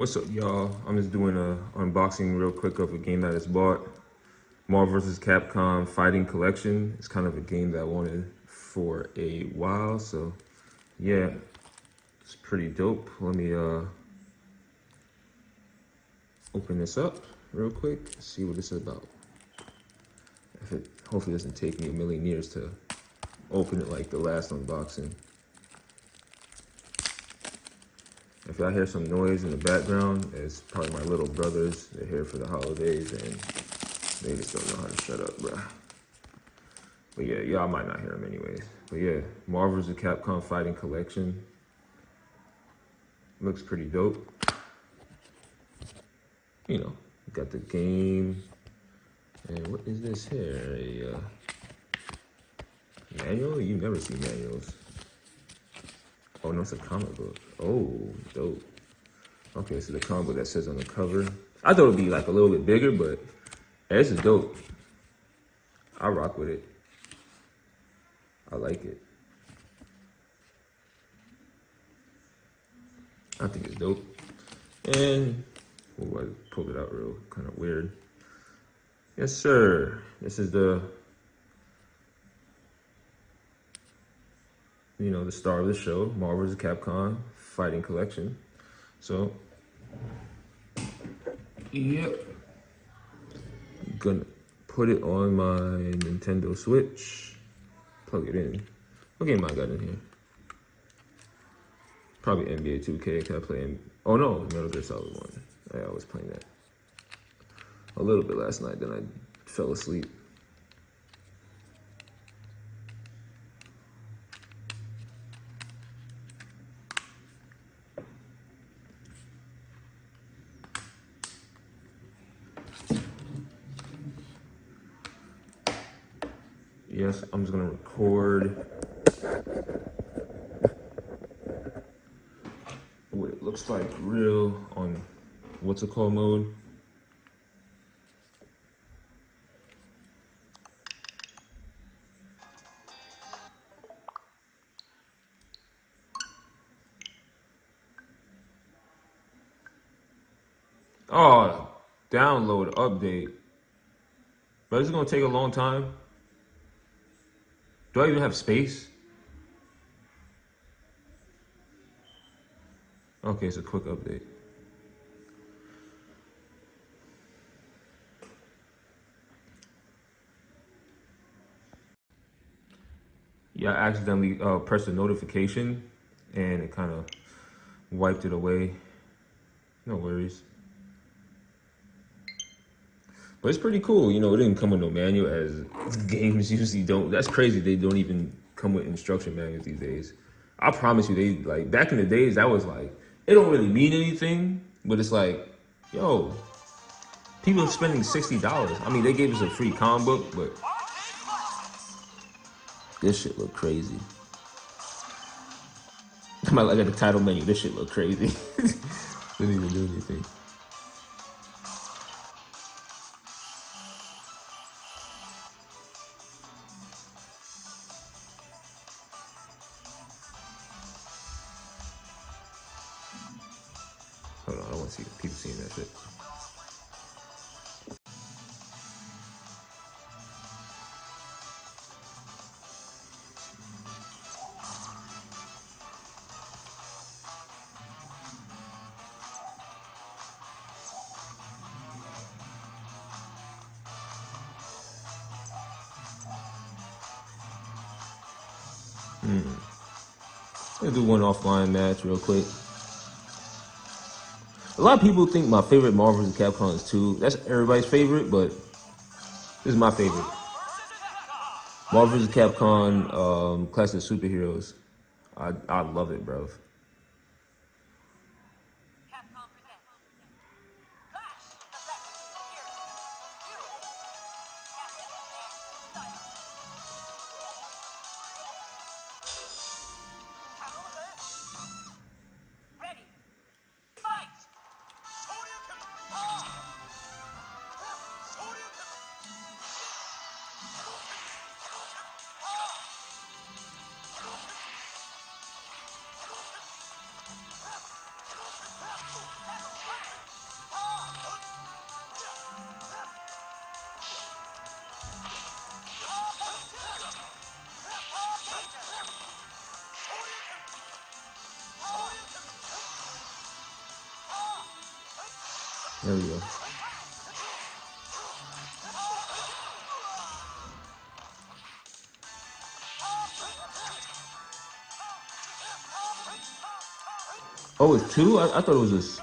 What's up, y'all? I'm just doing a unboxing real quick of a game that I just bought. Marvel vs. Capcom Fighting Collection. It's kind of a game that I wanted for a while, so yeah, it's pretty dope. Let me open this up real quick, see what this is about. If it hopefully doesn't take me a million years to open it like the last unboxing. If y'all hear some noise in the background, it's probably my little brothers. They're here for the holidays and they just don't know how to shut up, bruh. But yeah, y'all might not hear them anyways. But yeah, Marvel vs. Capcom Fighting Collection. Looks pretty dope. You know, got the game. And what is this here? A manual? You never see manuals. Oh no, it's a comic book. Oh, dope. Okay, so the comic book that says on the cover. I thought it'd be like a little bit bigger, but this is dope. I rock with it. I like it. I think it's dope. And oh, I pulled it out real kind of weird. Yes, sir. This is the, you know, the star of the show, Marvel vs. Capcom Fighting Collection. So, yep. I'm gonna put it on my Nintendo Switch. Plug it in. What game I got in here? Probably NBA 2K. Can I play? Oh no, Metal Gear Solid 1. I was playing that a little bit last night. Then I fell asleep. Yes, I'm just gonna record what it looks like real on what's it called mode. Oh, download update. But it's gonna take a long time. Do I even have space? Okay, it's a quick update. Yeah, I accidentally pressed a notification and it kind of wiped it away. No worries. But it's pretty cool. You know, it didn't come with no manual as games usually don't. That's crazy. They don't even come with instruction manuals these days. I promise you, they like back in the days, that was like, it don't really mean anything, but it's like, yo, people are spending $60. I mean, they gave us a free comic book, but this shit look crazy. I might look at the title menu. This shit look crazy. Didn't even do anything. Hold on, I don't want to see people seeing that shit. Let's do one offline match real quick. A lot of people think my favorite Marvel vs. Capcom is 2. That's everybody's favorite, but this is my favorite. Marvel vs. Capcom Classic Superheroes. I love it, bro. There we go. Oh, it's two? I thought it was this.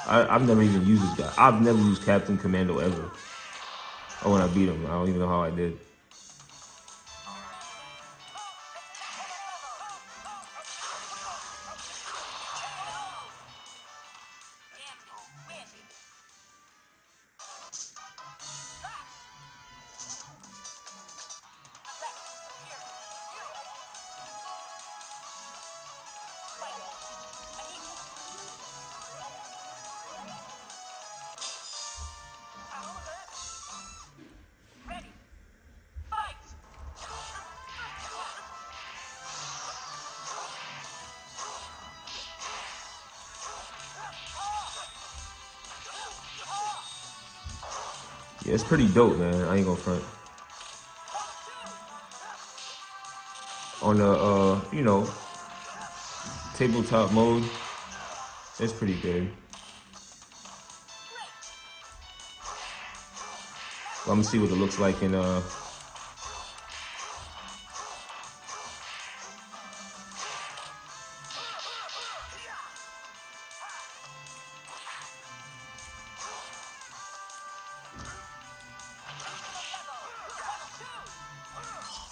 I've never even used this guy. I've never used Captain Commando ever. Oh, when I beat him, I don't even know how I did. Yeah, it's pretty dope, man. I ain't gonna front. On the, tabletop mode, it's pretty good. I'm gonna see what it looks like in, oh,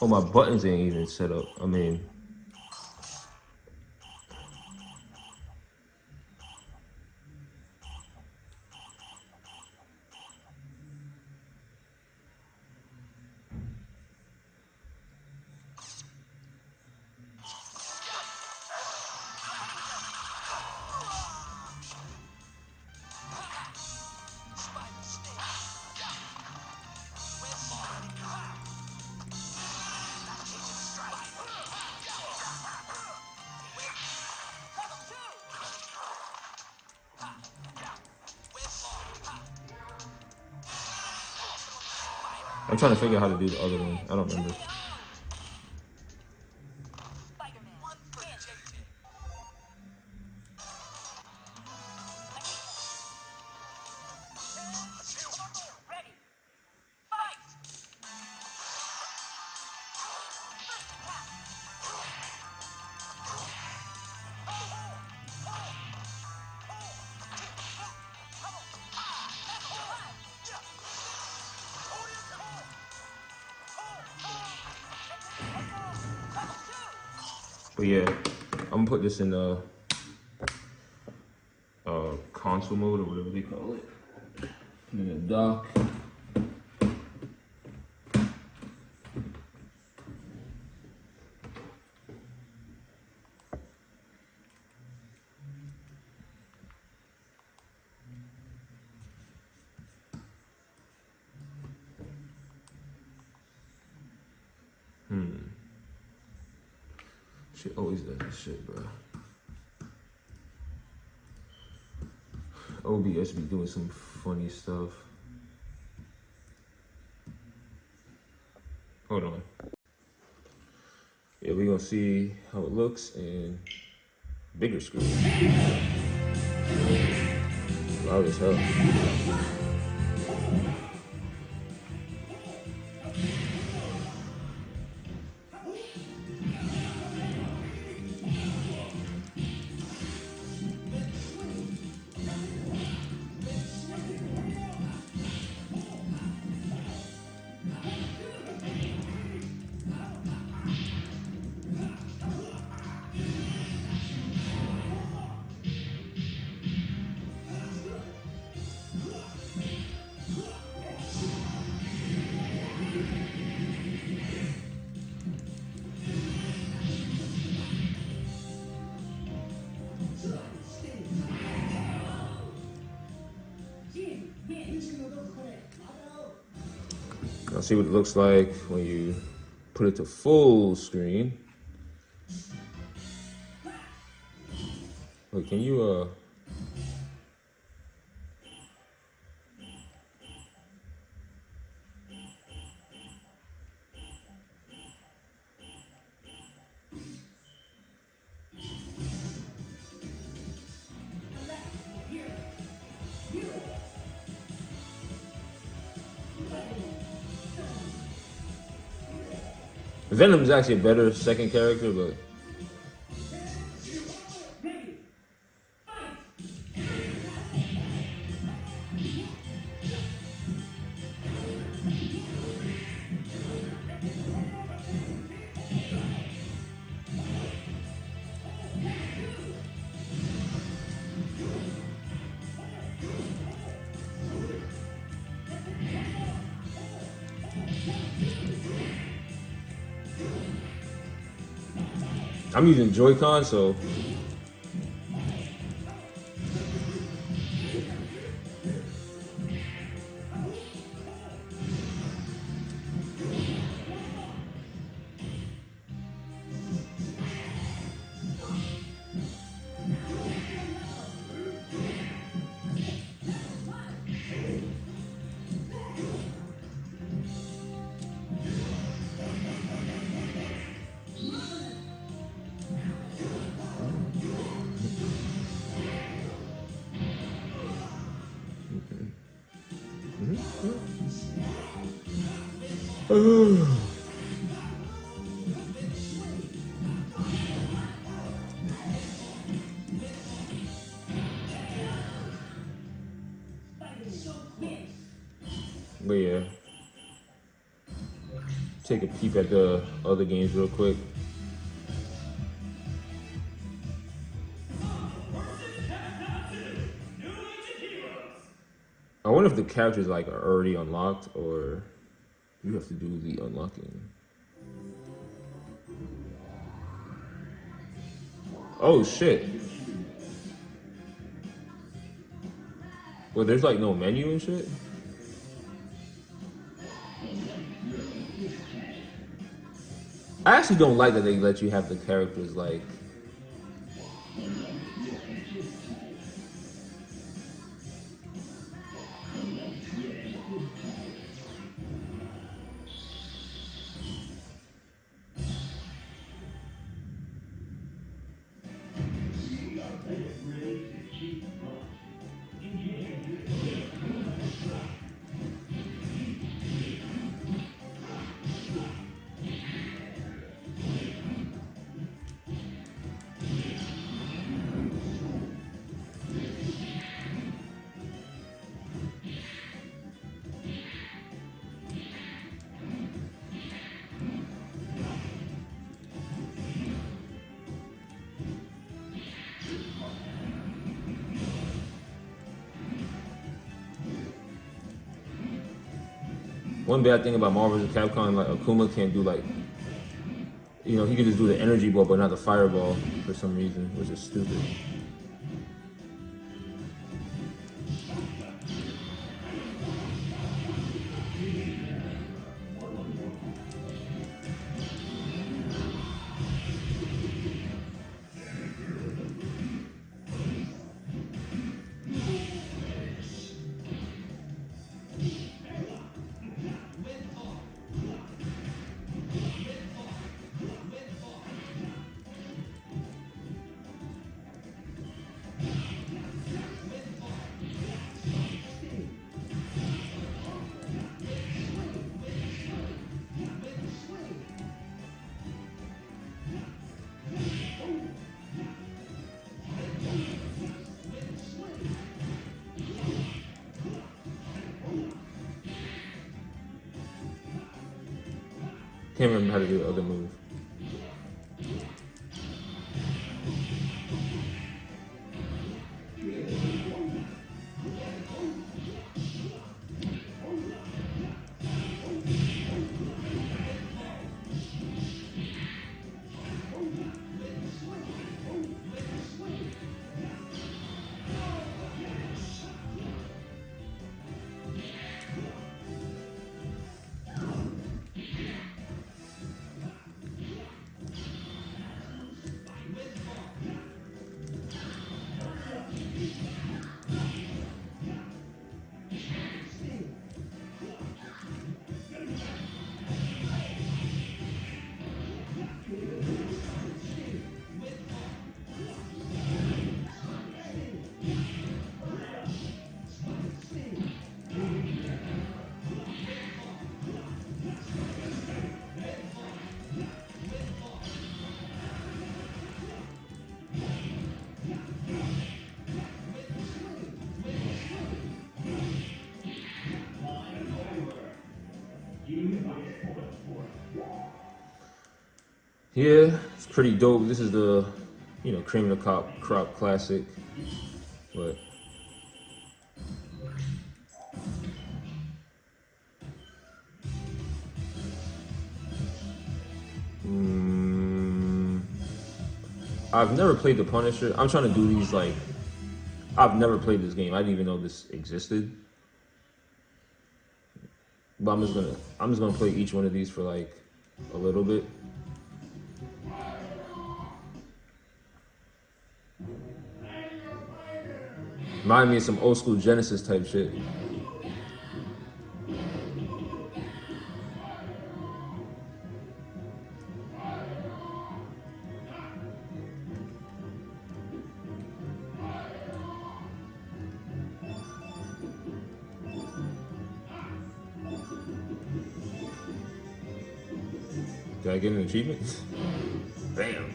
my buttons ain't even set up. I mean, I'm trying to figure out how to do the other one. I don't remember. But yeah, I'm gonna put this in console mode or whatever they call it. Put it in the dock. Shit always does this shit, bro. OBS be doing some funny stuff. Hold on. Yeah, we gonna see how it looks in bigger screen. Loud as hell. Now see what it looks like when you put it to full screen. Wait, can you Venom's actually a better second character, but I'm using Joy-Con, so but yeah. Take a peep at the other games real quick. I wonder if the characters like are already unlocked or you have to do the unlocking. Oh shit. Well, there's like no menu and shit. I actually don't like that they let you have the characters like. One bad thing about Marvel vs. Capcom, like Akuma can't do like, he can just do the energy ball, but not the fireball for some reason, which is stupid. Can't remember how to do the other move. Yeah, it's pretty dope. This is the, cream of the crop classic. But mm, I've never played the Punisher. I'm trying to do these like I've never played this game. I didn't even know this existed. But I'm just gonna play each one of these for like a little bit. Remind me of some old school Genesis type shit. Did I get an achievement? Bam.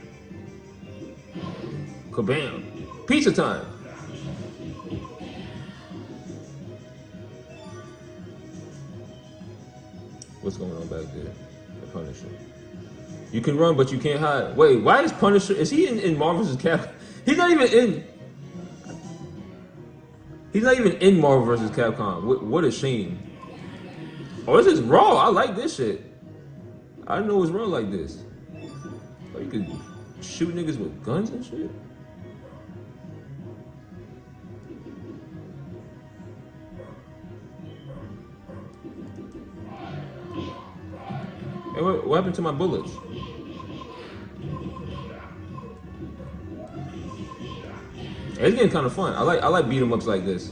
Kabam. Pizza time. What's going on back there? The Punisher. You can run, but you can't hide. Wait, why is Punisher? Is he in Marvel vs. Capcom? He's not even in. He's not even in Marvel vs. Capcom. What a shame. Oh, this is raw. I like this shit. I didn't know it was raw like this. Oh, you could shoot niggas with guns and shit. Hey, what happened to my bullets? Hey, it's getting kind of fun. I like beat 'em ups like this.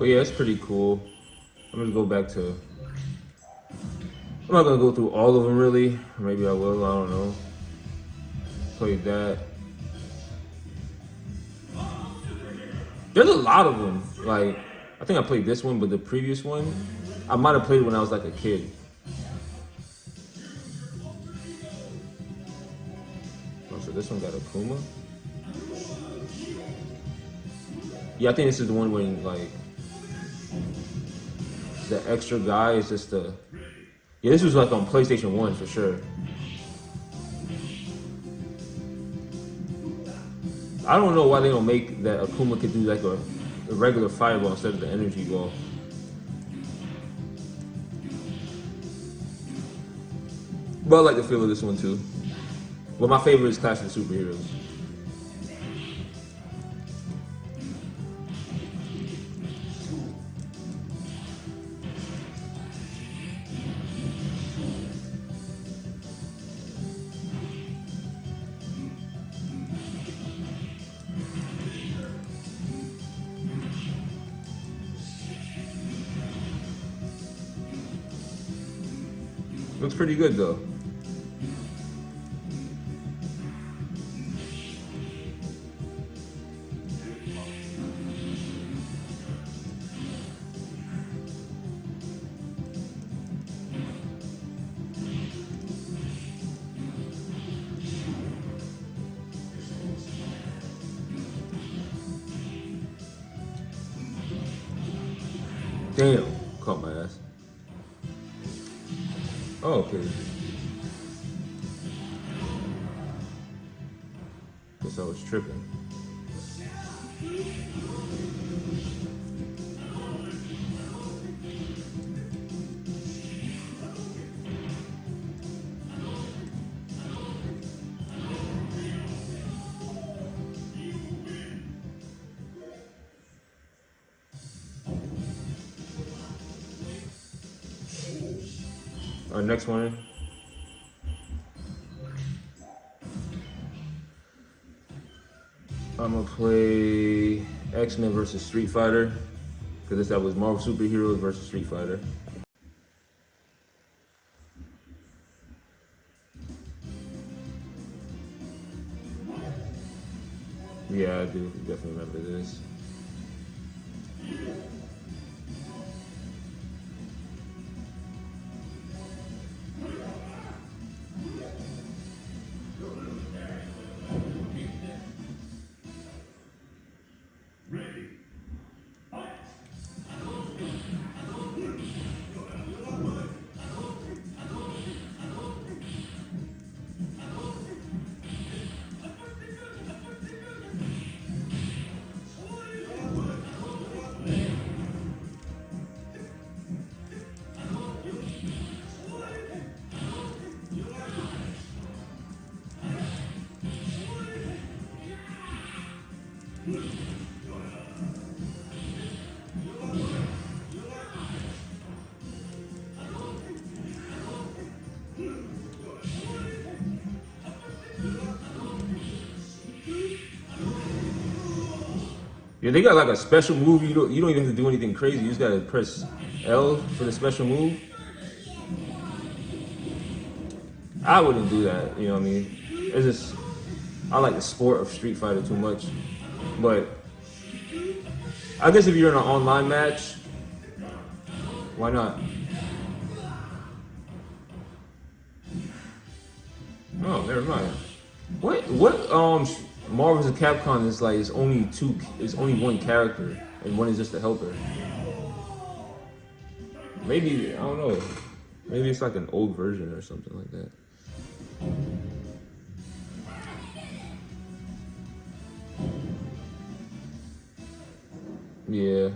Well, yeah, it's pretty cool. I'm gonna go back to. I'm not gonna go through all of them really. Maybe I will. I don't know. Played that. There's a lot of them. Like, I think I played this one, but the previous one, I might have played it when I was like a kid. Oh, so this one got Akuma. Yeah, I think this is the one when like the extra guy is just the. Yeah, this was like on PlayStation 1 for sure. I don't know why they don't make that Akuma could do like a regular fireball instead of the energy ball. But I like the feel of this one too. Well, my favorite is Clash of the Superheroes. Looks pretty good though. Damn, caught my ass. Oh, okay. Guess I was tripping. All right, next one. I'm gonna play X-Men versus Street Fighter because that was Marvel Superheroes versus Street Fighter. Yeah, I do definitely remember this. Yeah, they got like a special move. You don't even have to do anything crazy. You just gotta press L for the special move. I wouldn't do that. You know what I mean? It's just I like the sport of Street Fighter too much. But I guess if you're in an online match, why not? Oh, never mind. What Marvel vs. Capcom is like it's only one character and one is just a helper. Maybe I don't know. Maybe it's like an old version or something like that. Yeah.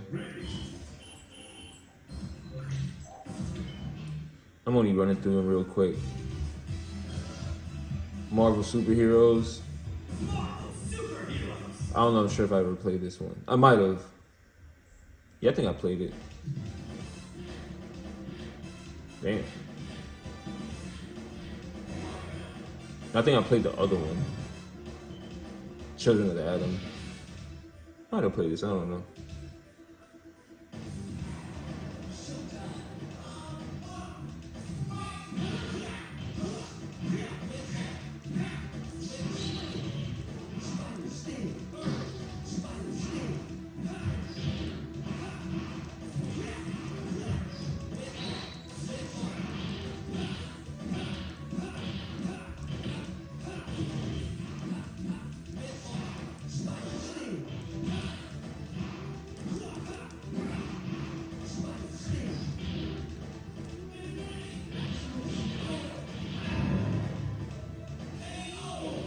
I'm only running through them real quick. Marvel Superheroes. I don't know, I'm sure if I ever played this one. I might have. Yeah, I think I played it. Damn. I think I played the other one. Children of the Atom. I might have played this, I don't know.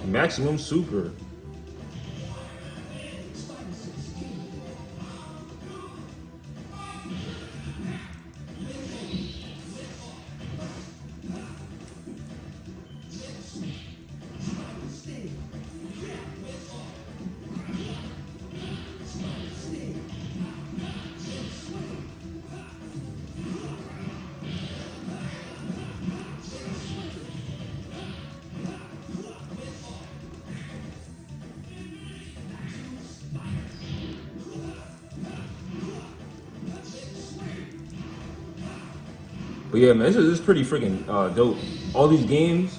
Maximum Super. But yeah, man, this is pretty freaking dope. All these games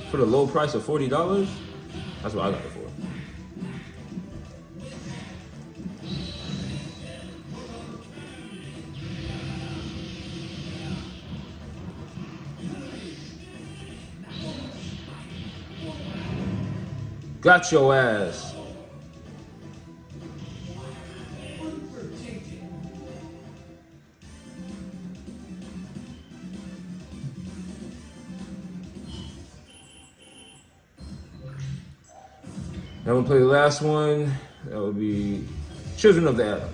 for the low price of $40. That's what I got it for. Got your ass. I'm gonna play the last one. That would be Children of the Atom.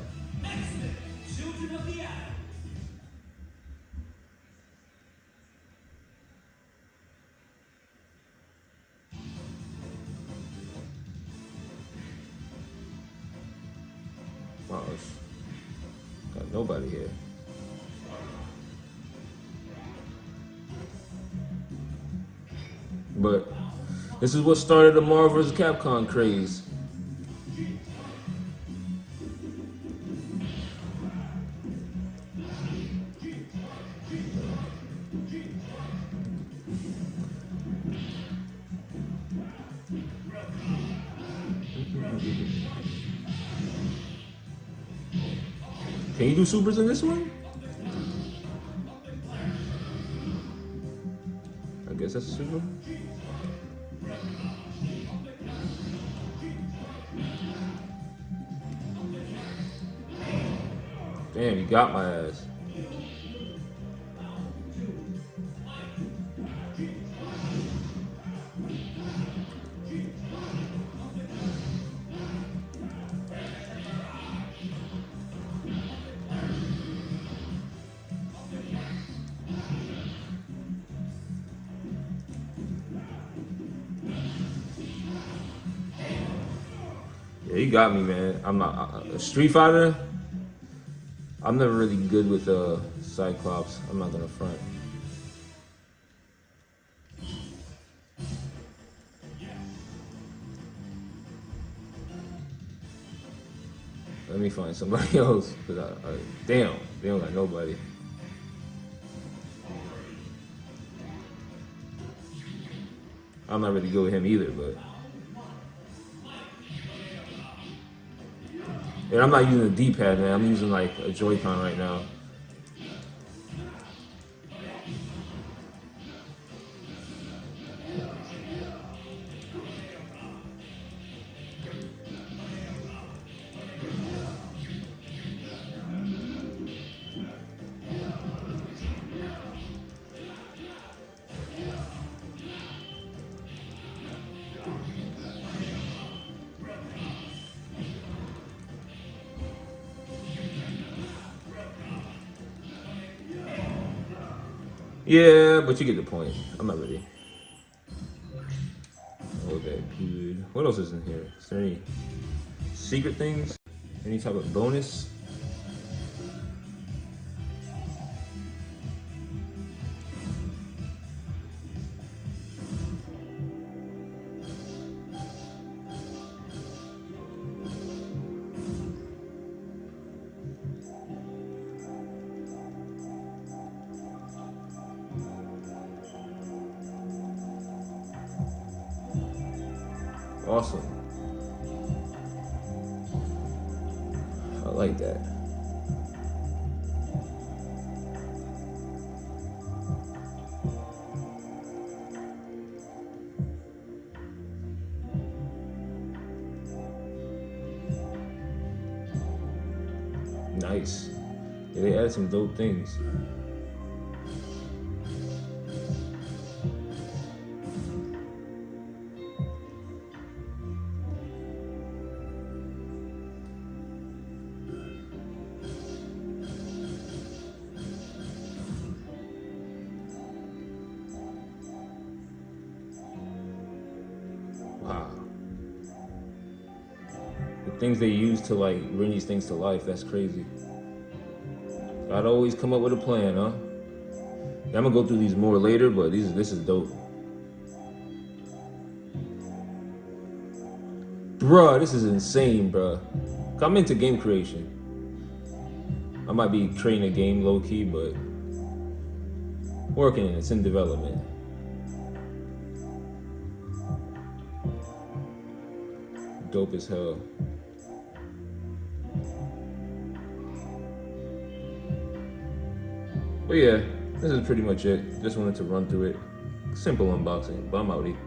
Wow, got nobody here. But this is what started the Marvel vs. Capcom craze. Can you do supers in this one? I guess that's a super. Damn, you got my ass. Yeah, you got me, man. I'm not Street Fighter. I'm never really good with Cyclops. I'm not gonna front. Let me find somebody else. Cause damn, they don't got nobody. I'm not really good with him either, but. And I'm not using a D-pad, man. I'm using like a Joy-Con right now. Yeah, but you get the point. I'm not ready. Okay, good. What else is in here? Is there any secret things? Any type of bonus? Awesome. I like that. Nice. Yeah, they added some dope things. Wow. The things they use to like bring these things to life, that's crazy. Gotta always come up with a plan, huh? Yeah, I'm gonna go through these more later, but this is dope. Bruh, this is insane, bruh. I'm into game creation. I might be creating a game low-key, but working, it's in development. Dope as hell. But yeah, this is pretty much it. Just wanted to run through it. Simple unboxing, but I'm outie.